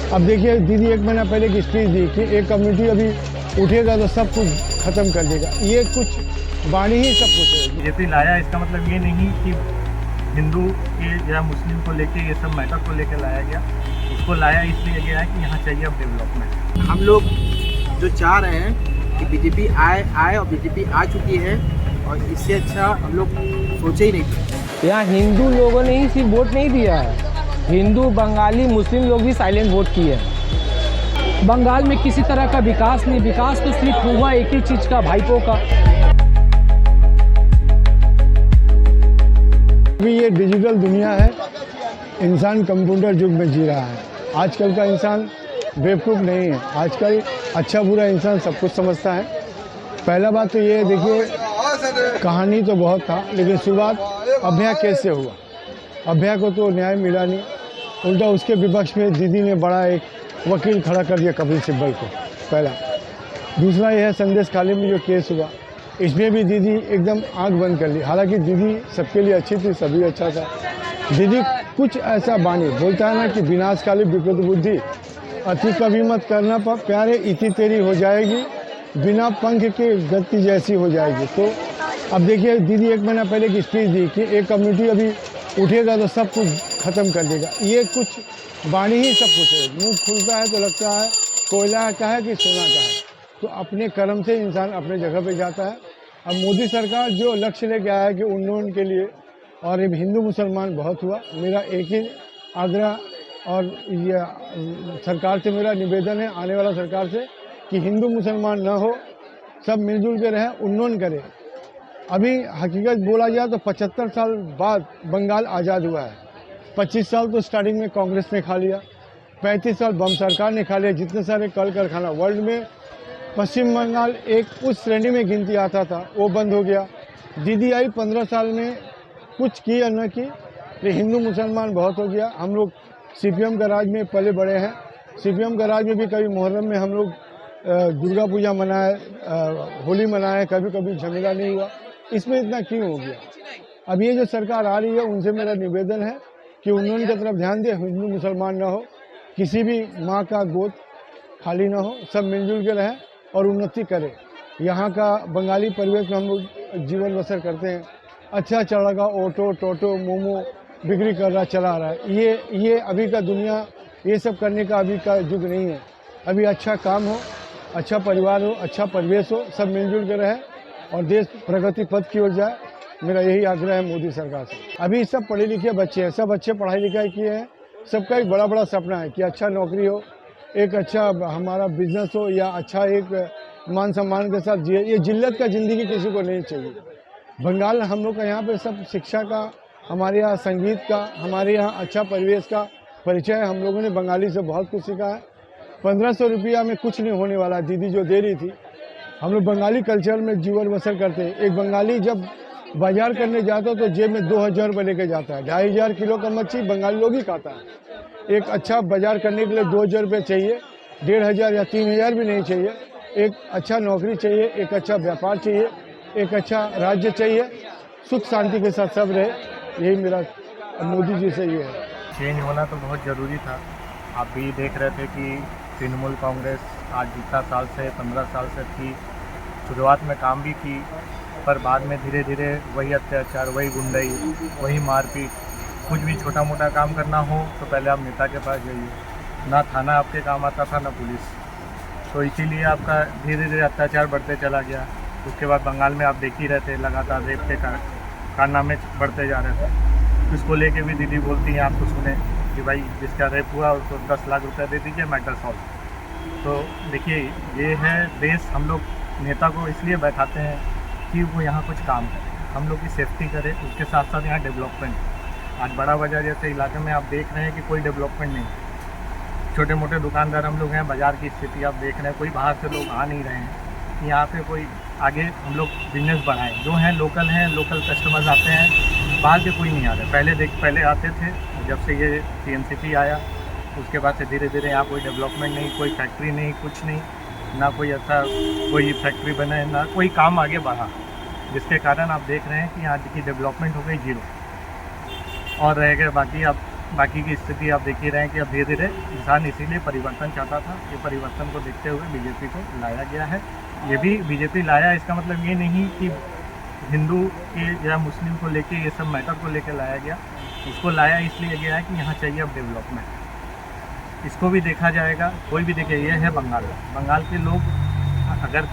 अब देखिए दीदी एक महीना पहले एक स्पीच दी कि एक कम्युनिटी अभी उठेगा तो सब कुछ खत्म कर देगा। ये कुछ वाणी ही सब कुछ है। बीजेपी लाया इसका मतलब ये नहीं कि हिंदू के या मुस्लिम को लेके ये सब मैटर को लेके लाया गया। उसको लाया इसलिए गया है कि यहाँ चाहिए अब डेवलपमेंट। हम लोग जो चाह रहे हैं कि बीजेपी आए और बीजेपी आ चुकी है और इससे अच्छा हम लोग सोचे ही नहीं थे। यहाँ हिंदू लोगों ने ही सिर्फ वोट नहीं दिया है, हिंदू बंगाली मुस्लिम लोग भी साइलेंट वोट किए हैं। बंगाल में किसी तरह का विकास नहीं, विकास तो सिर्फ हुआ एक ही चीज़ का, भाइपों का। अभी ये डिजिटल दुनिया है, इंसान कंप्यूटर युग में जी रहा है। आजकल का इंसान बेवकूफ़ नहीं है। आजकल अच्छा बुरा इंसान सब कुछ समझता है। पहला बात तो ये देखिए, कहानी तो बहुत था लेकिन शुरुआत अभया केस से हुआ। अभया को तो न्याय मिला नहीं, उल्टा उसके विपक्ष में दीदी ने बड़ा एक वकील खड़ा कर दिया, कपिल सिब्बल को। पहला। दूसरा यह है संदेश खाली में जो केस हुआ, इसमें भी दीदी एकदम आंख बंद कर ली। हालांकि दीदी सबके लिए अच्छी थी, सभी अच्छा था। दीदी कुछ ऐसा बानी बोलता है ना कि विनाशकाली विकृत बुद्धि, अति कभी मत करना प्यारे, इति तेरी हो जाएगी, बिना पंख के गति जैसी हो जाएगी। तो अब देखिए दीदी एक महीना पहले एक स्पीच दी कि एक कम्युनिटी अभी उठेगा तो सब कुछ खत्म कर देगा। ये कुछ वाणी ही सब कुछ है। मुंह खुलता है तो लगता है कोयला का है कि सोना का है। तो अपने कर्म से इंसान अपने जगह पे जाता है। अब मोदी सरकार जो लक्ष्य लेके आया है कि उन्नयन के लिए, और अब हिंदू मुसलमान बहुत हुआ। मेरा एक ही आग्रह और ये सरकार से मेरा निवेदन है, आने वाला सरकार से, कि हिंदू मुसलमान ना हो, सब मिलजुल के रहें, उन्नयन करें। अभी हकीकत बोला जाए तो 75 साल बाद बंगाल आज़ाद हुआ है। 25 साल तो स्टार्टिंग में कांग्रेस ने खा लिया, 35 साल बम सरकार ने खा लिया। जितने सारे कल कारखाना वर्ल्ड में, पश्चिम बंगाल एक उस श्रेणी में गिनती आता था, वो बंद हो गया। दीदी आई 15 साल में कुछ की या न की, लेकिन हिंदू मुसलमान बहुत हो गया। हम लोग सीपीएम का राज में पले बड़े हैं। सीपीएम का राज में भी कभी मुहर्रम में हम लोग दुर्गा पूजा मनाए, होली मनाए, कभी कभी झमेला नहीं हुआ। इसमें इतना क्यों हो गया? अब ये जो सरकार आ रही है उनसे मेरा निवेदन है कि उन्नयन की तरफ ध्यान दे, हिंदू मुसलमान ना हो, किसी भी माँ का गोद खाली ना हो, सब मिलजुल के रहें और उन्नति करें। यहाँ का बंगाली परिवेश में हम लोग जीवन बसर करते हैं। अच्छा चल रहा, ऑटो टोटो मोमो बिक्री कर रहा, चला रहा है। ये अभी का दुनिया ये सब करने का अभी का युग नहीं है। अभी अच्छा काम हो, अच्छा परिवार हो, अच्छा परिवेश हो, सब मिलजुल के रहें और देश प्रगति पथ की ओर जाए। मेरा यही आग्रह है मोदी सरकार से। अभी सब पढ़े लिखे बच्चे हैं, सब अच्छे पढ़ाई लिखाई किए हैं। सबका एक बड़ा बड़ा सपना है कि अच्छा नौकरी हो, एक अच्छा हमारा बिजनेस हो, या अच्छा एक मान सम्मान के साथ जिए। ये जिल्लत का ज़िंदगी किसी को नहीं चाहिए। बंगाल हम लोग का यहाँ पे सब शिक्षा का, हमारे यहाँ संगीत का, हमारे यहाँ अच्छा परिवेश का परिचय है। हम लोगों ने बंगाली से बहुत कुछ सीखा है। 1500 रुपया में कुछ नहीं होने वाला, दीदी जो दे रही थी। हम लोग बंगाली कल्चर में जीवन बसर करते हैं। एक बंगाली जब बाजार करने जाता है तो जेब में 2000 रुपये लेके जाता है। 2500 किलो का मच्छी बंगाली लोग ही खाता है। एक अच्छा बाजार करने के लिए 2000 रुपये चाहिए, 1500 या 3000 भी नहीं चाहिए। एक अच्छा नौकरी चाहिए, एक अच्छा व्यापार चाहिए, एक अच्छा राज्य चाहिए, सुख शांति के साथ सब रहे। यही मेरा मोदी जी से ये है। चेंज होना तो बहुत ज़रूरी था। आप भी देख रहे थे कि तृणमूल कांग्रेस आज जितना साल से 15 साल से थी, शुरुआत में काम भी की, पर बाद में धीरे धीरे वही अत्याचार, वही गुंडाई, वही मारपीट। कुछ भी छोटा मोटा काम करना हो तो पहले आप नेता के पास जाइए, ना थाना आपके काम आता था ना पुलिस। तो इसीलिए आपका धीरे धीरे अत्याचार बढ़ते चला गया। उसके बाद बंगाल में आप देख ही रहे थे, लगातार रेप के कारनामे बढ़ते जा रहे थे। इसको लेके भी दीदी बोलती हैं, आपको सुने कि भाई जिसका रेप हुआ उसको 10 लाख रुपए दे दीजिए, मैटर सॉल्व। तो देखिए ये है देश। हम लोग नेता को इसलिए बैठाते हैं कि वो यहाँ कुछ काम करे, हम लोग की सेफ्टी करे, उसके साथ साथ यहाँ डेवलपमेंट। आज बड़ा बाजार जैसे इलाके में आप देख रहे हैं कि कोई डेवलपमेंट नहीं। छोटे मोटे दुकानदार हम लोग हैं, बाज़ार की स्थिति आप देख रहे हैं, कोई बाहर से लोग आ नहीं रहे हैं। यहाँ पे कोई आगे हम लोग बिजनेस बढ़ाएं, जो हैं लोकल कस्टमर्स आते हैं, बाहर के कोई नहीं आ रहे। पहले आते थे, जब से ये TNCP आया उसके बाद से धीरे धीरे यहाँ कोई डेवलपमेंट नहीं, कोई फैक्ट्री नहीं, कुछ नहीं, ना कोई ऐसा कोई फैक्ट्री बने, ना कोई काम आगे बढ़ा, जिसके कारण आप देख रहे हैं कि यहाँ की डेवलपमेंट हो गई जीरो। और रह गए बाकी आप बाकी की स्थिति आप देख ही रहे हैं कि अब धीरे धीरे इंसान इसीलिए परिवर्तन चाहता था। ये परिवर्तन को देखते हुए बीजेपी को लाया गया है। ये भी बीजेपी लाया, इसका मतलब ये नहीं कि हिंदू के या मुस्लिम को लेके ये सब मैटर को लेके लाया गया। इसको लाया इसलिए गया है कि यहाँ चाहिए अब डेवलपमेंट। इसको भी देखा जाएगा, कोई भी देखे। ये है बंगाल। बंगाल के लोग अगर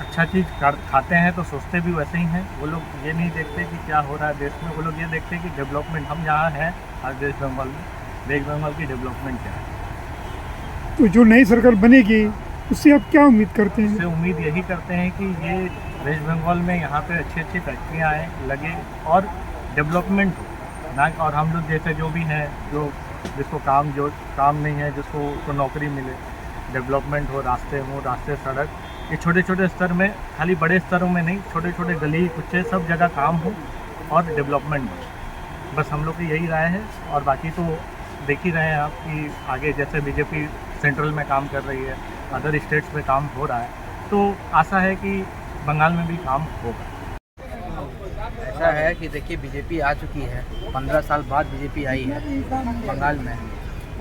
अच्छा चीज़ खाते हैं तो सोचते भी वैसे ही हैं। वो लोग ये नहीं देखते कि क्या हो रहा है देश में, वो लोग ये देखते हैं कि डेवलपमेंट। हम यहाँ हैं आज वेस्ट बंगाल में, वेस्ट बंगाल की डेवलपमेंट क्या है। तो जो नई सरकार बनेगी उससे आप क्या उम्मीद करते हैं? उससे उम्मीद यही करते हैं कि ये वेस्ट बंगाल में यहाँ पे अच्छी अच्छी फैक्ट्रियाँ आए, लगे और डेवलपमेंट हो ना। और हम लोग जैसे जो भी हैं, जो जिसको काम नहीं है, जिसको नौकरी मिले, डेवलपमेंट हो, रास्ते सड़क, ये छोटे छोटे स्तर में, खाली बड़े स्तरों में नहीं, छोटे छोटे गली कुच्चे सब जगह काम हो और डेवलपमेंट हो। बस हम लोग की यही राय है। और बाकी तो देख ही रहे हैं आप कि आगे जैसे बीजेपी सेंट्रल में काम कर रही है, अदर स्टेट्स में काम हो रहा है, तो आशा है कि बंगाल में भी काम होगा। ऐसा है कि देखिए बीजेपी आ चुकी है, 15 साल बाद बीजेपी आई है बंगाल में।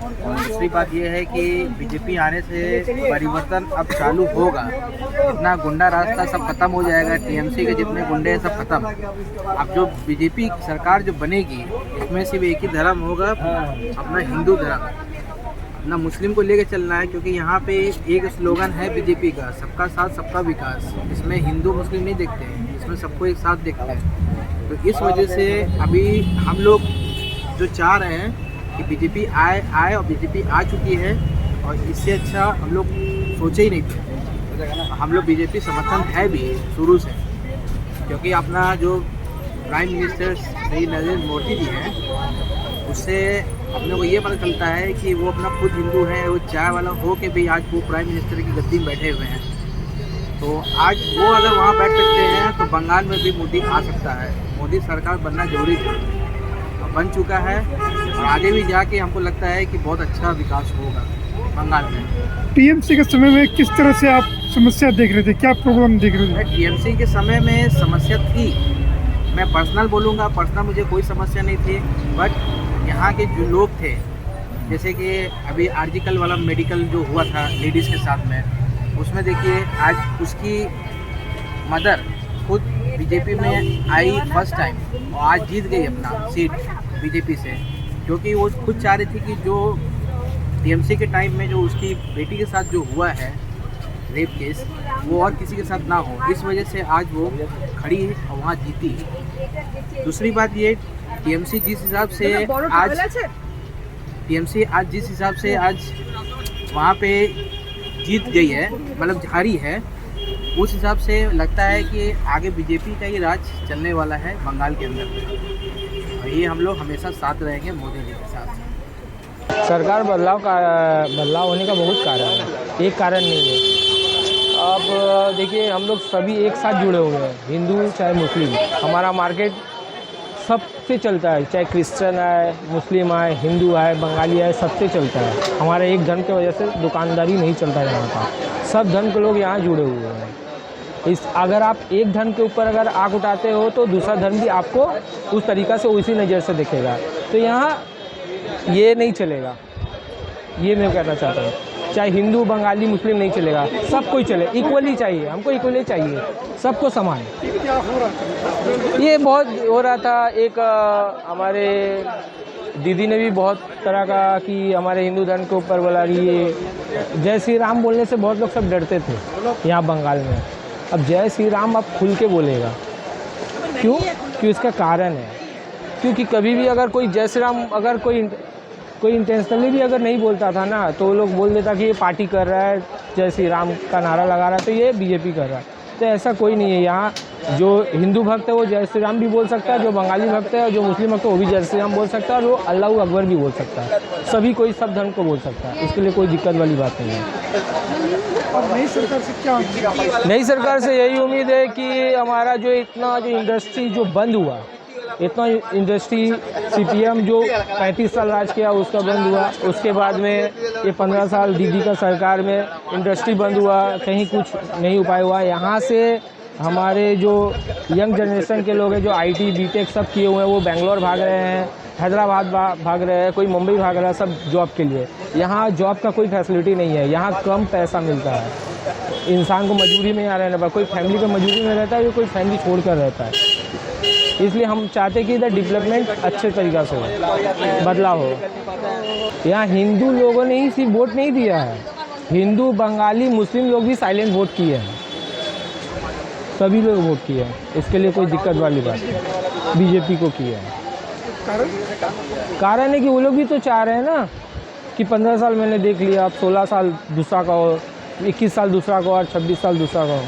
और दूसरी बात यह है कि बीजेपी आने से परिवर्तन अब चालू होगा। इतना गुंडा रास्ता सब खत्म हो जाएगा, टीएमसी के जितने गुंडे हैं सब खत्म। अब जो बीजेपी सरकार जो बनेगी इसमें सिर्फ एक ही धर्म होगा, अपना हिंदू धर्म। अपना मुस्लिम को लेके चलना है, क्योंकि यहाँ पे एक स्लोगन है बीजेपी का, सबका साथ सबका विकास। इसमें हिंदू मुस्लिम नहीं देखते हैं, इसमें सबको एक साथ देखते हैं। तो इस वजह से अभी हम लोग जो चाह रहे हैं कि बीजेपी आए और बीजेपी आ चुकी है, और इससे अच्छा हम लोग सोचे ही नहीं थे। हम लोग बीजेपी समर्थन है भी शुरू से, क्योंकि अपना जो प्राइम मिनिस्टर श्री नरेंद्र मोदी जी हैं, उससे अपने को ये पता चलता है कि वो अपना खुद हिंदू है। वो चाय वाला हो के भी आज वो प्राइम मिनिस्टर की गद्दी में बैठे हुए हैं। तो आज वो अगर वहाँ बैठ सकते हैं तो बंगाल में भी मोदी आ सकता है। मोदी सरकार बनना जरूरी था, बन चुका है, और आगे भी जाके हमको लगता है कि बहुत अच्छा विकास होगा बंगाल में। टीएमसी के समय में किस तरह से आप समस्या देख रहे थे, क्या प्रॉब्लम देख रहे थे? टीएमसी के समय में समस्या थी, मैं पर्सनल बोलूँगा, पर्सनल मुझे कोई समस्या नहीं थी। बट यहाँ के जो लोग थे, जैसे कि अभी आर्टिकल वाला मेडिकल जो हुआ था लेडीज़ के साथ में, उसमें देखिए आज उसकी मदर खुद बीजेपी में आई फर्स्ट टाइम, और आज जीत गई अपना सीट बीजेपी से, क्योंकि वो खुद चाह रही थी कि जो टीएमसी के टाइम में जो उसकी बेटी के साथ जो हुआ है रेप केस, वो और किसी के साथ ना हो। इस वजह से आज वो खड़ी है और वहाँ जीती। दूसरी बात ये, टीएमसी जिस हिसाब से आज वहाँ पे जीत गई है, मतलब हारी है, उस हिसाब से लगता है कि आगे बीजेपी का ही राज चलने वाला है बंगाल के अंदर। और ये हम लोग हमेशा साथ रहेंगे मोदी जी के साथ। सरकार बदलाव होने का बहुत कारण है, एक कारण नहीं है। अब देखिए हम लोग सभी एक साथ जुड़े हुए हैं, हिंदू चाहे मुस्लिम। हमारा मार्केट सबसे चलता है, चाहे क्रिश्चियन आए, मुस्लिम आए, हिंदू आए, बंगाली आए, सबसे चलता है। हमारे एक धर्म की वजह से दुकानदारी नहीं चलता यहाँ का, सब धर्म के लोग यहाँ जुड़े हुए हैं। अगर आप एक धर्म के ऊपर अगर आग उठाते हो तो दूसरा धर्म भी आपको उस तरीक़ा से उसी नज़र से देखेगा। तो यहाँ ये नहीं चलेगा, ये मैं कहना चाहता हूँ। चाहे हिंदू बंगाली मुस्लिम नहीं चलेगा, सब कोई चले, इक्वली चाहिए, हमको इक्वली चाहिए, सबको समान। ये बहुत हो रहा था, एक हमारे दीदी ने भी बहुत तरह का कि हमारे हिंदू धर्म के ऊपर बोला कि ये जय श्री राम बोलने से बहुत लोग सब डरते थे यहाँ बंगाल में। अब जय श्री राम अब खुल के बोलेगा, क्यों? क्योंकि इसका कारण है, क्योंकि कभी भी अगर कोई जय श्री राम अगर कोई इंटेंशनली भी अगर नहीं बोलता था ना, तो वो लोग बोल देता कि ये पार्टी कर रहा है, जय श्री राम का नारा लगा रहा है, तो ये बीजेपी कर रहा है। तो ऐसा कोई नहीं है। यहाँ जो हिंदू भक्त है वो जय श्री राम भी बोल सकता है, जो बंगाली भक्त है और जो मुस्लिम भक्त है वो भी जय श्री राम बोल सकता है, और वो अल्लाह अकबर भी बोल सकता है। सभी कोई सब धर्म को बोल सकता है, इसके लिए कोई दिक्कत वाली बात नहीं है। और नई सरकार से क्या उम्मीद? नई सरकार से यही उम्मीद है कि हमारा जो इतना जो इंडस्ट्री जो बंद हुआ, इतना इंडस्ट्री सीपीएम जो 35 साल राज किया उसका बंद हुआ, उसके बाद में ये 15 साल दीदी का सरकार में इंडस्ट्री बंद हुआ, कहीं कुछ नहीं उपाय हुआ। यहाँ से हमारे जो यंग जनरेशन के लोग हैं जो आईटी बीटेक सब किए हुए हैं वो बेंगलोर भाग रहे हैं, हैदराबाद भाग रहे हैं, कोई मुंबई भाग रहा है, सब जॉब के लिए। यहाँ जॉब का कोई फैसिलिटी नहीं है, यहाँ कम पैसा मिलता है, इंसान को मजबूरी में यहाँ रहना पड़ता है। कोई फैमिली का मजबूरी में रहता है, कोई फैमिली छोड़ कर रहता है। इसलिए हम चाहते हैं कि इधर डेवलपमेंट अच्छे तरीक़ा से हो, बदलाव हो। यहाँ हिंदू लोगों ने ही सिर्फ वोट नहीं दिया है, हिंदू, बंगाली, मुस्लिम लोग भी साइलेंट वोट किए हैं, सभी लोग वोट किए हैं। इसके लिए कोई दिक्कत वाली बात नहीं, बीजेपी को किया है। कारण है कि वो लोग भी तो चाह रहे हैं ना कि 15 साल मैंने देख लिया, अब 16 साल दूसरा का हो, 21 साल दूसरा का हो और 26 साल दूसरा का हो।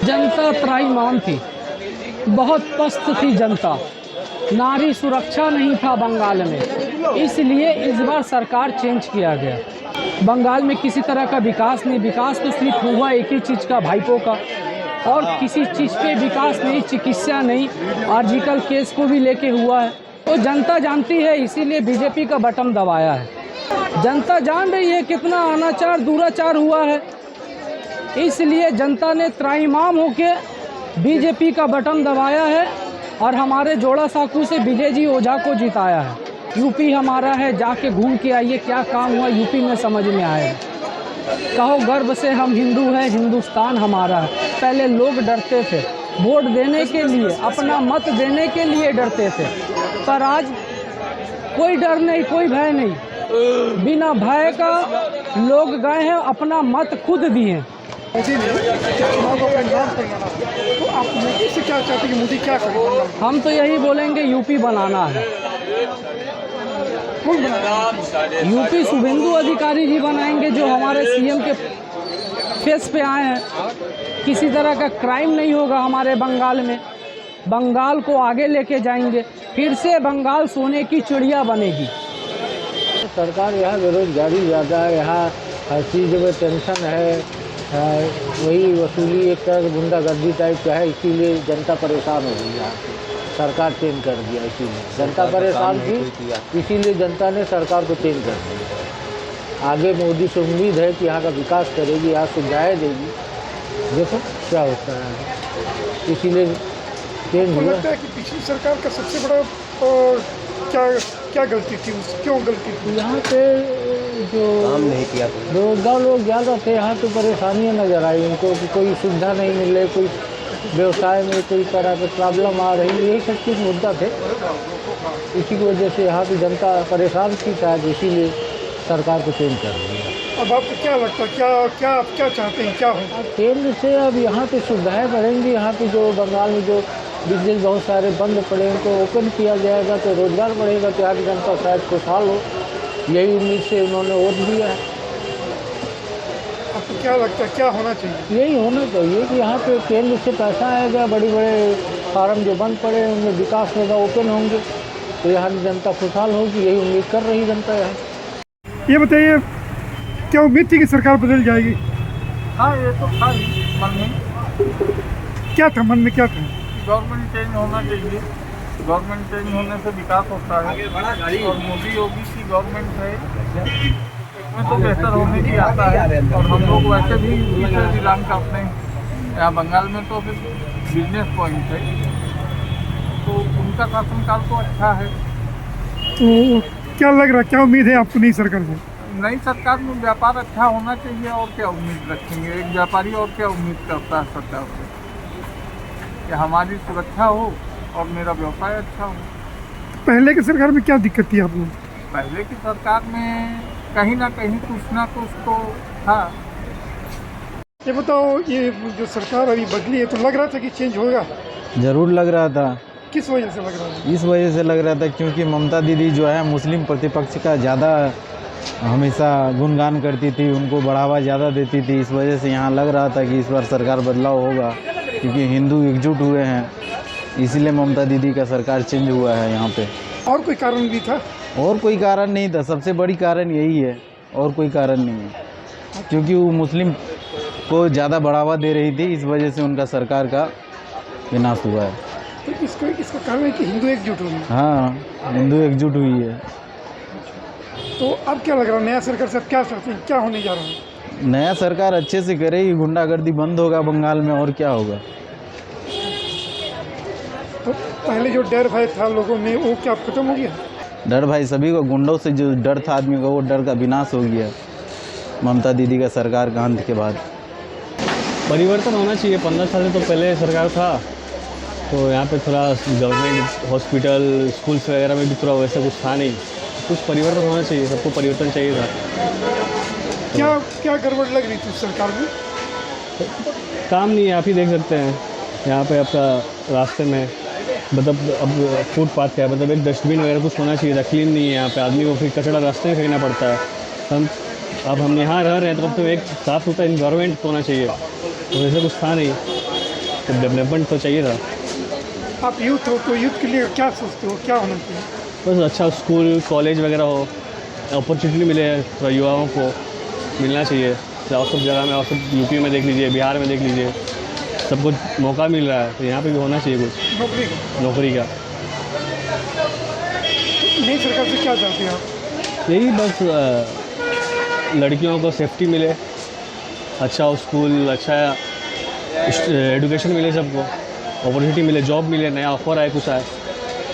जनता त्राहिमाम थी, बहुत पस्त थी जनता, नारी सुरक्षा नहीं था बंगाल में, इसलिए इस बार सरकार चेंज किया गया। बंगाल में किसी तरह का विकास नहीं, विकास तो सिर्फ हुआ एक ही चीज़ का, भाइपों का, और किसी चीज़ पे विकास नहीं, चिकित्सा नहीं, आर्जिकल केस को भी लेके हुआ है। तो जनता जानती है, इसीलिए बीजेपी का बटन दबाया है। जनता जान रही है कितना अनाचार दुराचार हुआ है, इसलिए जनता ने त्राहिमाम होके बीजेपी का बटन दबाया है और हमारे जोड़ा साकू से विजय जी ओझा को जिताया है। यूपी हमारा है, जाके घूम के आइए क्या काम हुआ यूपी में, समझ में आए। कहो गर्व से हम हिंदू हैं, हिंदुस्तान हमारा है। पहले लोग डरते थे वोट देने के लिए, अपना मत देने के लिए डरते थे, पर आज कोई डर नहीं, कोई भय नहीं, बिना भय का लोग गए हैं, अपना मत खुद दिए। मोदी ने चुनाव को अपने नाम पर लड़ा, तो आप मोदी से क्या चाहते हैं कि मोदी क्या करे? हम तो यही बोलेंगे यूपी बनाना है। कौन बनाएगा? यूपी शुभेंदु अधिकारी जी बनाएंगे, जो हमारे सीएम के फेस पे आए हैं। किसी तरह का क्राइम नहीं होगा हमारे बंगाल में, बंगाल को आगे लेके जाएंगे, फिर से बंगाल सोने की चिड़िया बनेगी। सरकार यहाँ बेरोजगारी ज़्यादा है, यहाँ हर चीज़ में टेंशन है, वही वसूली एक तरह से गुंडागर्दी टाइप का है, इसीलिए जनता परेशान हो गई। यहाँ सरकार चेंज कर दिया, इसीलिए जनता परेशान थी, इसीलिए जनता ने सरकार को चेंज कर दिया। आगे मोदी से उम्मीद है कि यहाँ का विकास करेगी, यहाँ सुविधाएँ देगी, देखो क्या होता है, इसीलिए चेंज हुआ। लगता है कि पिछली सरकार का सबसे बड़ा क्या क्या गलती थी, क्यों गलती थी? यहाँ पे जो काम नहीं किया, बेरोजगार लोग ज़्यादा थे, यहाँ तो परेशानियाँ नज़र आई उनको कि कोई सुविधा नहीं मिल रही, कोई व्यवसाय में कोई तरह की प्रॉब्लम आ रही, यही सब चीज़ मुद्दा थे। इसी की वजह से यहाँ की जनता परेशान थी शायद, इसीलिए सरकार को चेंज कर दिया। अब आपको क्या लगता है, क्या चाहते हैं, क्या हो? केंद्र से अब यहाँ पे सुविधाएँ बढ़ेंगी, यहाँ पे जो बंगाल में जो बिजनेस बहुत सारे बंद पड़े उनको ओपन किया जाएगा तो रोज़गार बढ़ेगा, तो यहाँ की जनता शायद खुशहाल हो, यही उम्मीद से उन्होंने वोट दिया है। आपको क्या लगता है क्या होना चाहिए? यही होना चाहिए कि यहाँ पे केंद्र से पैसा आएगा, बड़े बड़े फार्म जो बंद पड़े हैं उनमें विकास होगा, ओपन होंगे, तो यहाँ की जनता खुशहाल होगी, यही उम्मीद कर रही जनता यहाँ। ये बताइए, क्या उम्मीद थी कि सरकार बदल जाएगी? हाँ, ये तो था ही मन में। क्या था मन में, क्या था? गवर्नमेंट चेंज होना चाहिए, गवर्नमेंट चेंज होने से विकास होता है, और मोदी योगी की गवर्नमेंट है इसमें तो बेहतर होने की आता है। और हम लोग वैसे भी श्रीलंका का अपने यहाँ बंगाल में तो फिर बिजनेस पॉइंट है, तो उनका शासनकाल तो अच्छा है। तो क्या लग रहा है, क्या उम्मीद है आपको नई सरकार से? नई सरकार में व्यापार अच्छा होना चाहिए, और क्या उम्मीद रखेंगे, एक व्यापारी और क्या उम्मीद करता है सरकार से, कि हमारी सुरक्षा हो और मेरा व्यवसाय अच्छा हो। पहले की सरकार में क्या दिक्कत थी आपको? पहले की सरकार में कहीं ना कुछ तो था। ये बताओ, ये जो सरकार अभी बदली है तो लग रहा था कि चेंज होगा? ज़रूर लग रहा था। किस वजह से लग रहा है? इस वजह से लग रहा था क्योंकि ममता दीदी जो है मुस्लिम प्रतिपक्ष का ज़्यादा हमेशा गुणगान करती थी, उनको बढ़ावा ज़्यादा देती थी, इस वजह से यहाँ लग रहा था कि इस बार सरकार बदलाव होगा, क्योंकि हिंदू एकजुट हुए हैं, इसीलिए ममता दीदी का सरकार चेंज हुआ है यहाँ पे। और कोई कारण भी था? और कोई कारण नहीं था, सबसे बड़ी कारण यही है, और कोई कारण नहीं है, क्योंकि वो मुस्लिम को ज़्यादा बढ़ावा दे रही थी, इस वजह से उनका सरकार का विनाश हुआ है। तो इसका कारण है कि हिंदू एकजुट हुई? हाँ, हिंदू एकजुट हुई है। तो अब क्या लग रहा है, नया सरकार से क्या चाहते हैं, क्या होने जा रहा है? नया सरकार अच्छे से करेगी, गुंडागर्दी बंद होगा बंगाल में, और क्या होगा। तो पहले जो डर भय था लोगों में वो क्या खत्म हो गया? डर भाई सभी को, गुंडों से जो डर था आदमी का, वो डर का विनाश हो गया ममता दीदी का सरकार का अंत के बाद। परिवर्तन होना चाहिए। 15 साल से तो पहले सरकार था, तो यहाँ पे थोड़ा गवर्नमेंट हॉस्पिटल स्कूल्स वगैरह में भी थोड़ा वैसा कुछ था नहीं। कुछ परिवर्तन होना चाहिए, सबको परिवर्तन चाहिए था। क्या क्या गड़बड़ लग रही थी उस सरकार में? काम नहीं है, आप ही देख सकते हैं यहाँ पे आपका रास्ते में, मतलब अब फुटपाथ का है, मतलब एक डस्टबिन वगैरह कुछ होना चाहिए था, क्लीन नहीं है यहाँ पे, आदमी को फिर कचरा रास्ते में फेंकना पड़ता है। हम यहाँ रह रहे हैं तो अब तो एक साफ़ सुथरा इन्वायरमेंट होना चाहिए, तो वैसे कुछ था नहीं, तो डेवलपमेंट तो चाहिए था। आप यूथ हो तो यूथ के लिए क्या सोचते हो, क्या होना चाहिए? बस अच्छा स्कूल कॉलेज वगैरह हो, अपॉर्चुनिटी मिले थोड़ा युवाओं को मिलना चाहिए। और सब जगह में, और सब यूपी में देख लीजिए, बिहार में देख लीजिए, सबको मौका मिल रहा है, तो यहाँ पे भी होना चाहिए कुछ नौकरी का। नई सरकार से क्या चाहते हैं आप? यही बस लड़कियों को सेफ्टी मिले, अच्छा स्कूल, अच्छा एजुकेशन मिले, सबको अपॉर्चुनिटी मिले, जॉब मिले, नया ऑफर आए, कुछ आए।